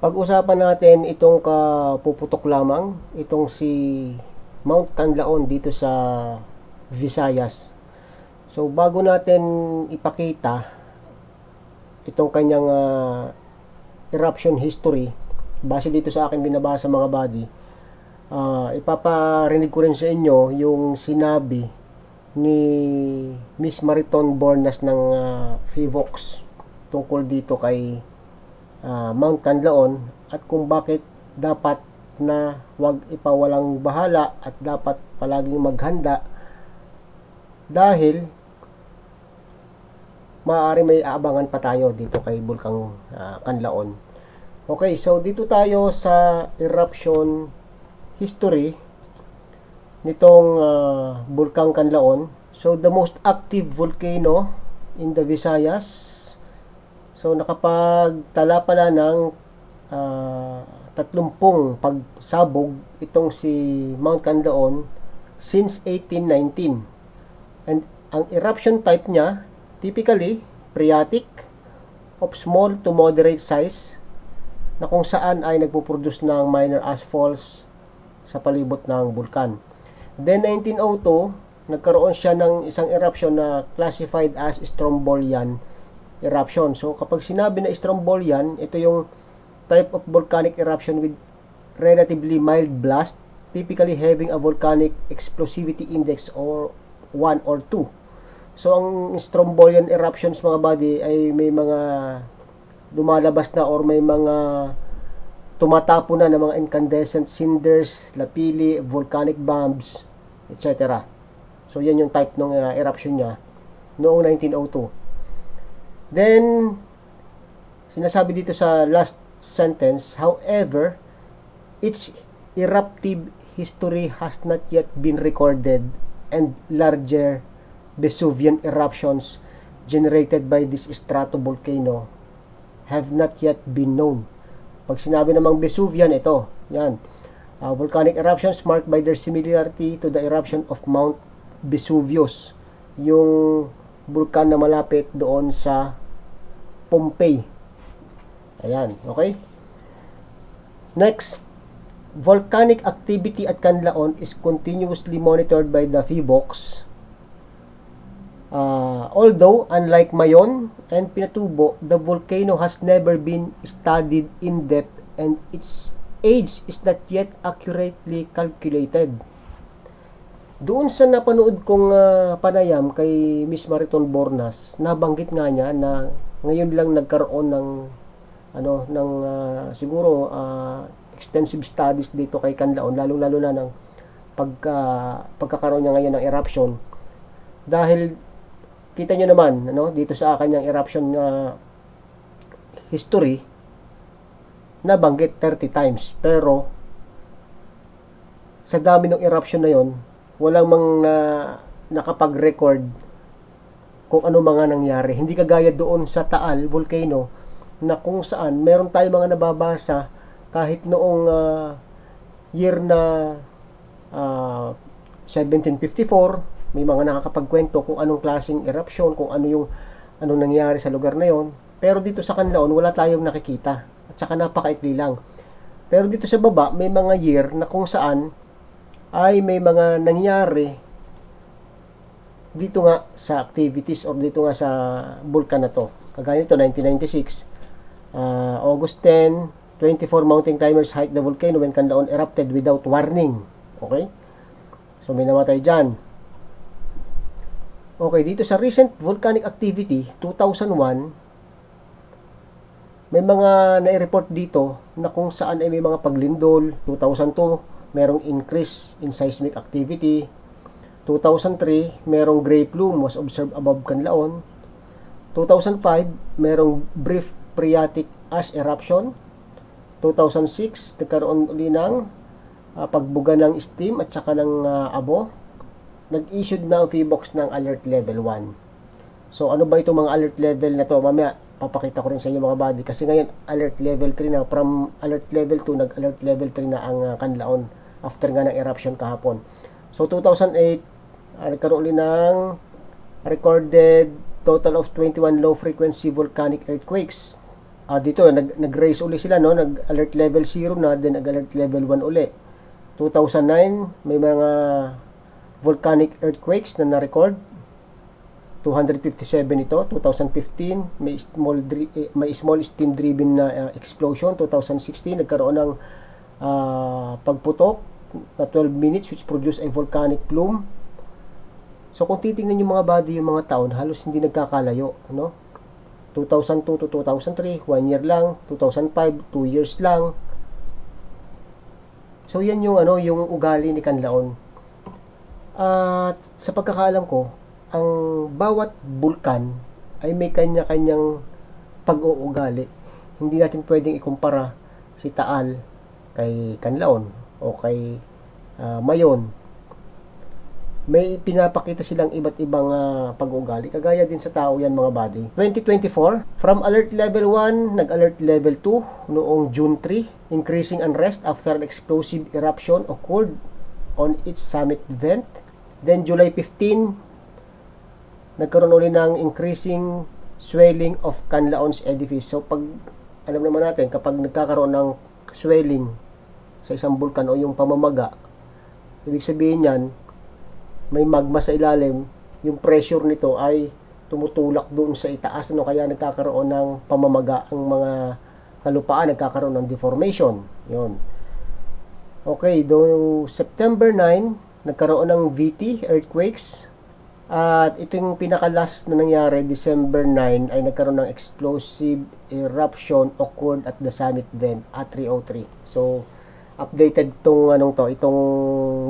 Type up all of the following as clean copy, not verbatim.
Pag-usapan natin itong kapuputok lamang, itong si Mount Canlaon dito sa Visayas. So bago natin ipakita itong kanyang eruption history, base dito sa akin binabasa mga buddy, ipaparinig ko rin sa inyo yung sinabi ni Miss Mariton Bornas ng FIVOX tungkol dito kay Mount Canlaon at kung bakit dapat na wag ipawalang bahala at dapat palaging maghanda dahil maaari may aabangan pa tayo dito kay Bulkang Canlaon. Okay, so dito tayo sa eruption history nitong Bulkang Canlaon. So the most active volcano in the Visayas. So nakapagtala pala ng 30 pagsabog itong si Mount Canlaon since 1819. And ang eruption type niya typically phreatic of small to moderate size na kung saan ay nagpo-produce ng minor ashfalls sa palibot ng bulkan. Then 1902, nagkaroon siya ng isang eruption na classified as Strombolian eruption. So kapag sinabi na Strombolian, ito yung type of volcanic eruption with relatively mild blast, typically having a volcanic explosivity index or 1 or 2. So ang Strombolian eruptions mga buddy ay may mga lumalabas na or may mga tumatapo na ng mga incandescent cinders, lapilli, volcanic bombs, etc. So yan yung type ng eruption niya noong 1902. Then sinasabi dito sa last sentence, however, its eruptive history has not yet been recorded and larger Vesuvian eruptions generated by this stratovolcano have not yet been known. Pag sinabi namang Vesuvian, ito, yan. Volcanic eruptions marked by their similarity to the eruption of Mount Vesuvius, yung bulkan na malapit doon sa Pompeii. Ayan, okay? Next, volcanic activity at Canlaon is continuously monitored by the FIVOX. Although, unlike Mayon and Pinatubo, the volcano has never been studied in depth and its age is not yet accurately calculated. Doon sa napanood kong panayam kay Miss Mariton Bornas, nabanggit nga niya na ngayon lang nagkaroon ng siguro extensive studies dito kay Canlaon, lalo-lalo na ng pagkakaroon niya ngayon ng eruption. Dahil kita nyo naman dito sa kanyang eruption history, nabanggit 30 times. Pero sa dami ng eruption na yon, walang nakapag-record kung ano mga nangyari. Hindi kagaya doon sa Taal volcano na kung saan meron tayong mga nababasa kahit noong year na 1754, may mga nakakapagkwento kung anong klaseng eruption, kung anong nangyari sa lugar na yon. Pero dito sa Canlaon, wala tayong nakikita. At saka napakaikli lang. Pero dito sa baba, may mga year na kung saan ay may mga nangyari dito nga sa activities or dito nga sa bulkan na to. Kagaya nito, 1996, August 10, 24 mountain climbers hiked the volcano when Canlaon erupted without warning. Okay? So may namatay dyan. Okay, dito sa recent volcanic activity, 2001, may mga nai-report dito na kung saan ay may mga paglindol. 2002, merong increase in seismic activity. 2003, merong gray plume was observed above Canlaon. 2005, merong brief phreatic ash eruption. 2006, nagkaroon uli ng pagbuga ng steam at saka ng abo. Nag-issued na ang FIVOX ng alert level 1. So ano ba itong mga alert level na to? Mamaya papakita ko rin sa inyo mga buddy, kasi ngayon alert level 3 na. From alert level 2 nag-alert level 3 na ang Canlaon after nga ng eruption kahapon. So 2008, nagkaroon ulit ng recorded total of 21 low frequency volcanic earthquakes Dito nag-raise uli sila, no, nag-alert level 0 na, then nag-alert level 1 uli. 2009 may mga volcanic earthquakes na na-record, 257 ito. 2015 may small steam driven na explosion. 2016 nagkaroon ng pagputok na 12 minutes which produced a volcanic plume. So kung titingnan yung mga body, yung mga taon, halos hindi nagkakalayo, no? 2002 to 2003, 1 year lang. 2005, 2 years lang. So yan yung yung ugali ni Canlaon. At sa pagkakaalam ko, ang bawat bulkan ay may kanya-kanyang pag-uugali. Hindi natin pwedeng ikumpara si Taal kay Canlaon o kay Mayon. May pinapakita silang iba't ibang pag-uugali. Kagaya din sa tao yan, mga buddy. 2024, from alert level 1, nag-alert level 2 noong June 3, increasing unrest after an explosive eruption occurred on its summit vent. Then July 15, nagkaroon ulit ng increasing swelling of Canlaon's edifice. So pag alam naman natin, kapag nagkakaroon ng swelling sa isang bulkan o yung pamamaga, ibig sabihin yan, may magma sa ilalim, yung pressure nito ay tumutulak doon sa itaas, kaya nagkakaroon ng pamamaga ang mga kalupaan, nagkakaroon ng deformation. Yun. Okay, do September 9, nagkaroon ng VT earthquakes. At ito yung pinaka-last na nangyari, December 9, ay nagkaroon ng explosive eruption occurred at the summit vent at 303. So, updated itong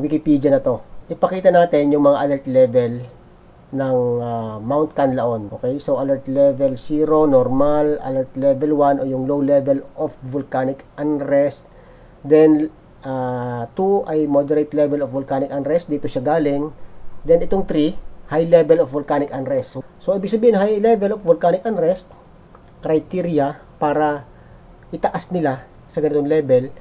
Wikipedia na to. Ipakita natin yung mga alert level ng Mount Canlaon. Okay? So, alert level 0, normal. Alert level 1 o yung low level of volcanic unrest. Then, 2 ay moderate level of volcanic unrest. Dito siya galing. Then, itong 3, high level of volcanic unrest. So, ibig sabihin, high level of volcanic unrest, criteria para itaas nila sa ganitong level,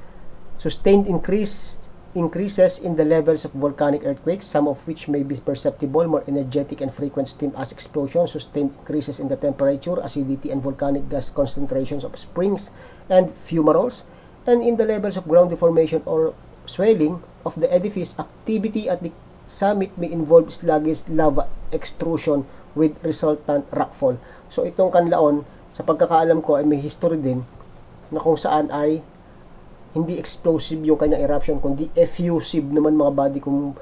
sustained increases in the levels of volcanic earthquakes, some of which may be perceptible, more energetic and frequent steam as explosions, sustained increases in the temperature, acidity, and volcanic gas concentrations of springs and fumaroles, and in the levels of ground deformation or swelling of the edifice. Activity at the summit may involve sluggish lava extrusion with resultant rockfall. So itong Canlaon, sa pagkakaalam ko, ay may history din na kung saan ay hindi explosive yung kanyang eruption, kundi effusive naman, mga body.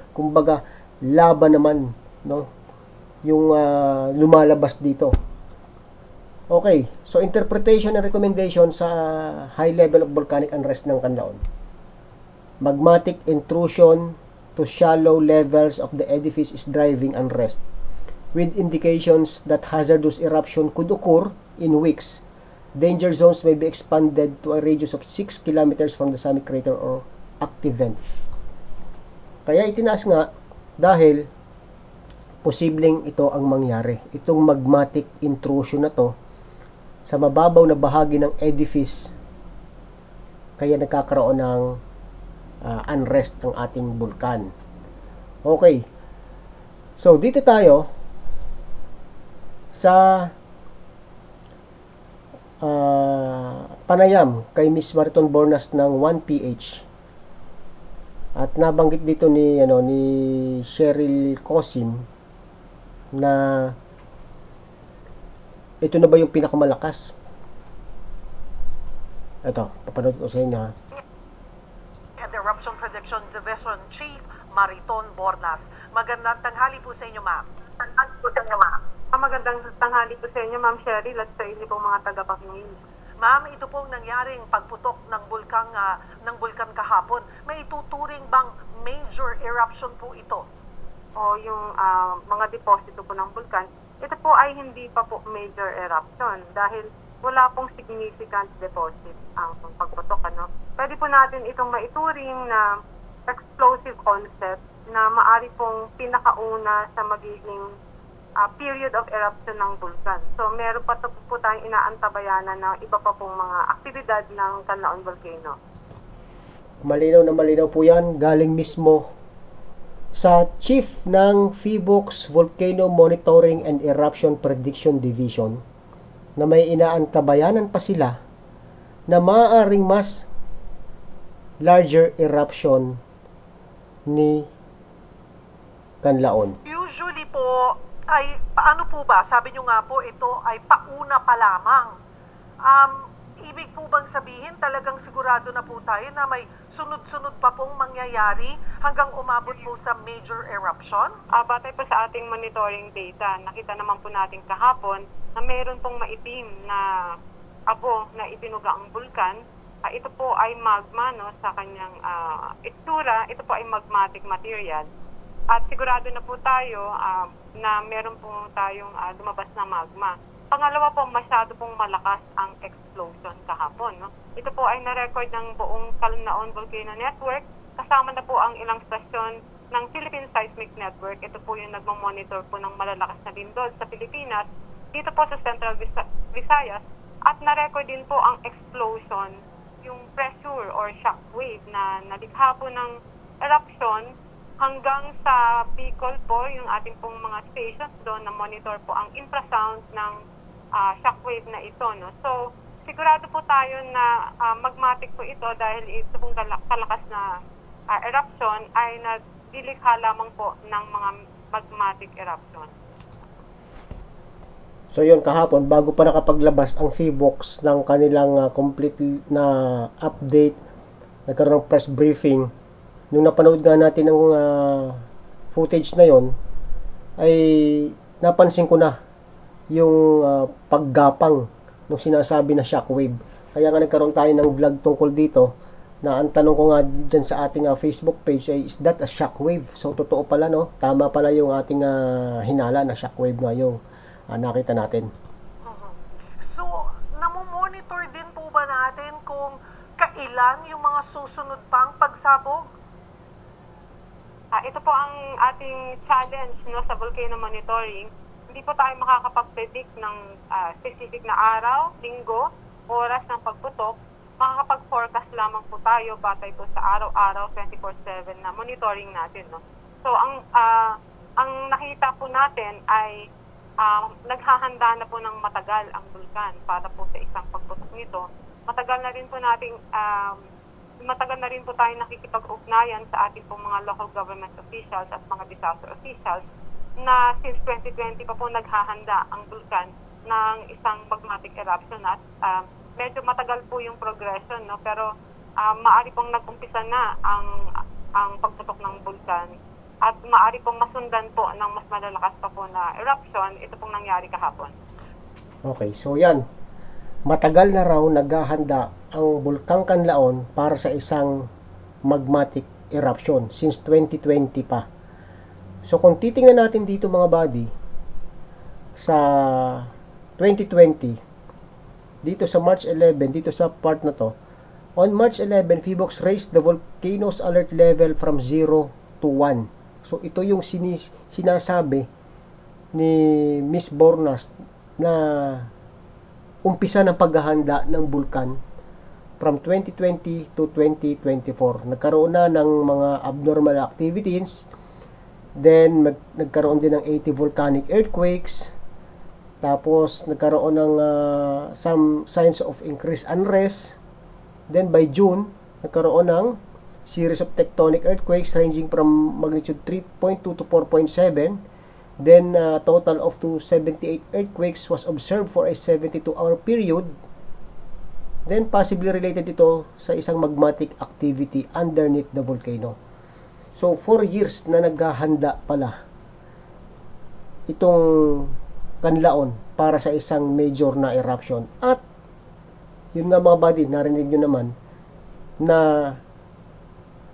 Kumbaga, lava naman, no? Yung lumalabas dito. Okay, so interpretation and recommendation sa high level of volcanic unrest ng Canlaon. Magmatic intrusion to shallow levels of the edifice is driving unrest, with indications that hazardous eruption could occur in weeks. Danger zones may be expanded to a radius of 6 kilometers from the summit crater or active vent. Kaya itinaas nga dahil posibleng ito ang mangyari. Itong magmatic intrusion na to sa mababaw na bahagi ng edifice, kaya nagkakaroon ng unrest ang ating bulkan. Okay. So, dito tayo sa panayam kay Miss Mariton Bornas ng 1PH. At nabanggit dito ni Cheryl Cosim na ito na ba yung pinakamalakas? Ito, papanood ko sa inyo, ha. And Eruption Prediction Division Chief Mariton Bornas. Magandang tanghali po sa inyo, ma'am. Magandang tanghali po sa inyo, Ma'am Cheryl, at sa inyo pong mga tagapakinig. Ma'am, ito pong nangyaring pagputok ng bulkan kahapon. May ituturing bang major eruption po ito? O yung mga deposito po ng bulkan, ito po ay hindi pa po major eruption dahil wala pong significant deposit ang pagputok. Pwede po natin itong maituring na explosive onset na maari pong pinakauna sa magiging period of eruption ng bulkan. So, meron pa po tayong inaantabayanan ng iba pa pong mga aktibidad ng Canlaon Volcano. Malinaw na malinaw po yan. Galing mismo sa Chief ng PHIVOLCS Volcano Monitoring and Eruption Prediction Division na may inaantabayanan pa sila na maaaring mas larger eruption ni Canlaon? Usually po, ay paano po ba? Sabi nyo nga po, ito ay pauna pa lamang. Ibig po bang sabihin, talagang sigurado na po tayo na may sunod-sunod pa pong mangyayari hanggang umabot po sa major eruption? Batay po sa ating monitoring data, nakita naman po natin kahapon na mayroon pong maitim na abo na ibinuga ang bulkan. Ito po ay magma, no, sa kanyang itsura. Ito po ay magmatic material. At sigurado na po tayo na meron po tayong lumabas na magma. Pangalawa po, masyado pong malakas ang explosion kahapon. No? Ito po ay na-record ng buong Canlaon Volcano Network. Kasama na po ang ilang stasyon ng Philippine Seismic Network. Ito po yung nagmamonitor po ng malalakas na lindol sa Pilipinas, dito po sa Central Visayas. At na-record din po ang explosion, yung pressure or shock wave na nalikha po ng eruption hanggang sa Bicol po, yung ating pong mga stations doon na monitor po ang infrasound ng shockwave na ito. No? So, sigurado po tayo na magmatic po ito dahil ito pong kalakas na eruption ay nadilikha lamang po ng mga magmatic eruption. So yun, kahapon, bago pa nakapaglabas ang PHIVOLCS ng kanilang complete na update, nagkaroon ng press briefing. Nung napanood nga natin ang footage na yon, ay napansin ko na yung paggapang nung sinasabi na shockwave. Kaya nga nagkaroon tayo ng vlog tungkol dito, na ang tanong ko nga dyan sa ating Facebook page ay, is that a shockwave? So totoo pala, no? Tama pala yung ating hinala na shockwave nga yung nakita natin. So, namomonitor din po ba natin kung kailan yung mga susunod pang pagsabog? Ito po ang ating challenge, no, sa volcano monitoring. Hindi po tayo makakapag-predict ng specific na araw, linggo, oras ng pagputok. Makakapag-forecast lamang po tayo batay po sa araw-araw 24/7 na monitoring natin. No? So ang nakita po natin ay naghahanda na po ng matagal ang bulkan para po sa isang pagputok nito. Matagal na rin po tayo nakikipag-ugnayan sa ating pong mga local government officials at mga disaster officials na since 2020 pa po naghahanda ang bulkan ng isang magmatic eruption at medyo matagal po yung progression, no? Pero maaari pong nag-umpisa na ang pagputok ng bulkan at maaari pong masundan po ng mas malalakas pa po na eruption. Ito pong nangyari kahapon. Okay, so yan. Matagal na raw naghahanda ang Bulkang Canlaon para sa isang magmatic eruption since 2020 pa. So kung titingnan natin dito mga buddy, sa 2020, dito sa March 11, dito sa part na to, on March 11, PHIVOLCS raised the volcano's alert level from 0 to 1. So ito yung sinasabi ni Miss Bornas na umpisa ng paghahanda ng bulkan from 2020 to 2024. Nagkaroon na ng mga abnormal activities. Then nagkaroon din ng 80 volcanic earthquakes. Tapos nagkaroon ng some signs of increased unrest. Then by June, nagkaroon ng series of tectonic earthquakes ranging from magnitude 3.2 to 4.7. Then a total of 278 earthquakes was observed for a 72-hour period. Then possibly related ito sa isang magmatic activity underneath the volcano. So 4 years na naghahanda pala itong Canlaon para sa isang major na eruption. At yun nga mga buddy, narinig nyo naman na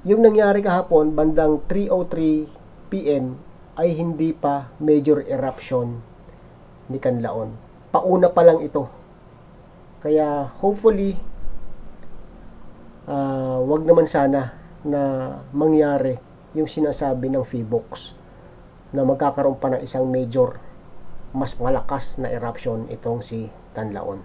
yung nangyari kahapon bandang 3:03 PM ay hindi pa major eruption ni Canlaon. Pauna pa lang ito. Kaya hopefully wag naman sana na mangyari yung sinasabi ng PHIVOLCS na magkakaroon pa ng isang major mas malakas na eruption itong si Canlaon.